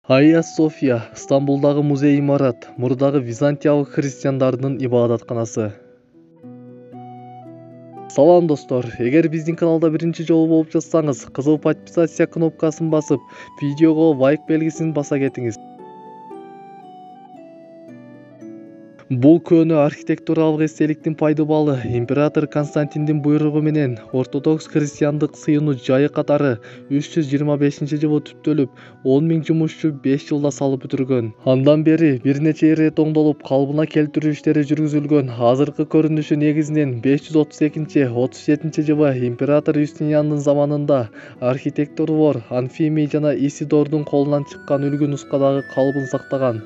Hagia Sophia, Стамбулдағы музей имарат, мұрдағы византиялық христиандардың ибадатханасы. Салам достор, егер біздің каналда бірінші жолы болып жатсаңыз, қызыл подписация кнопкасын басып, видеоға лайк белгісін баса кетіңіз. Бұл көне архитектуралық естеліктің пайдабалы император Константиндің бұйрығы менен ортодокс христиандық сыйыну жайы қатары 325 жылы түптөлүп, 10 000 жұмысшы 5 жылда салып бүтүргөн. Андан бери бир нече рет оңдолуп, калыбына келтирүү иштери жүргүзүлгөн. Азыркы көрүнүшү негизинен 532-37 жылы император Юстиниандын заманында архитекторлор Анфимий жана Исидордун колунан чыккан үлгү нускадагы калыбын сактаган.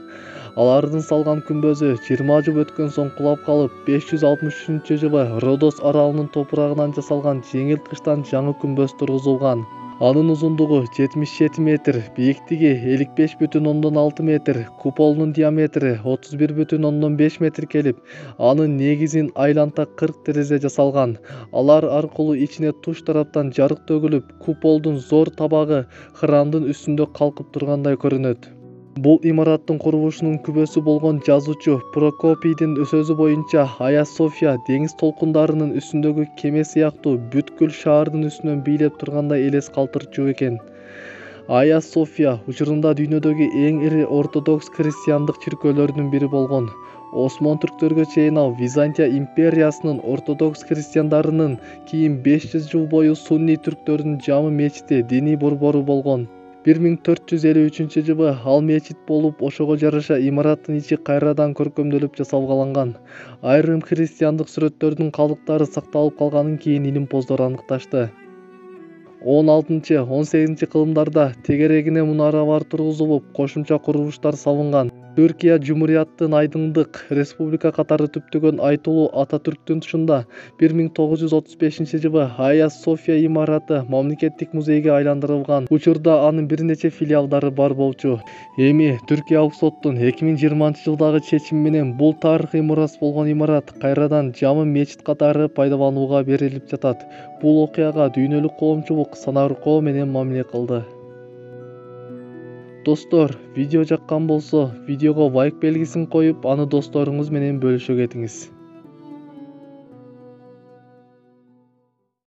Алардын салган күмбөзү 20 жыл өткөн соң кулап калып, 563 жылы Родос аралынын топурагынан жасалган жеңил кыштан жаңы күмбөз тургузулган. Анын узундугу 77 метр, бийиктиги 55,6 метр, куполунун диаметри 31,5 метр келип, анын негизин айланта 40 терезе жасалган. Алар аркылуу ичине туш тараптан жарык төгүлүп, куполдун зор табагы храмдын үстүндө калкып тургандай көрүнөт. Бұл имараттың құрылышының күбөсі болған жазуучу Прокопийдин сөзү боюнча, Hagia Sophia деңиз толкундарынын үстүндөгү кеме сыяктуу бүткүл шаардын үстүнөн бийлеп тургандай элес калтырчу экен. Hagia Sophia учурунда дүйнөдөгү эң ири ортодокс христиандык чиркөөлөрдүн бири болгон. Осман түрктөргө чейин ал Византия империясынын ортодокс христиандарынын, кийин 500 жыл бою сунни түрктөрдүн жамы мечити, диний борбору болгон. 1453 жылы ал мечит болуп, ошого жараша имараттын ичи кайрадан көркөмдөлүп жасалгаланган. Айрым христиандык сүрөттөрдүн калдыктары сакталып калганын кийин илимпоздор аныкташты. 16-18 кылымдарда тегерегине мунаралар тургузулуп, кошумча курулуштар салынган. Түркия Жумурияттын айдыңдык республика катары түптөгөн айтылуу Ататүрктүн тушунда 1935 жылы Hagia Sophia имараты мамлекеттик музейге айландырылган. Учурда анын бир нече филиалдары бар болчу. Эми Түркиялык соттун 2020 жылдагы чечими менен бул тарыхый мурас болгон имарат кайрадан жамы мечит катары пайдаланууга берилип жатат. Бул окуяга дүйнөлүк коомчулук санаркоо менен мамиле кылды. Достор, видео жаккан болсо, видеого лайк белгисин коюп, аны досторуңуз менен бөлүшө кетиңиз.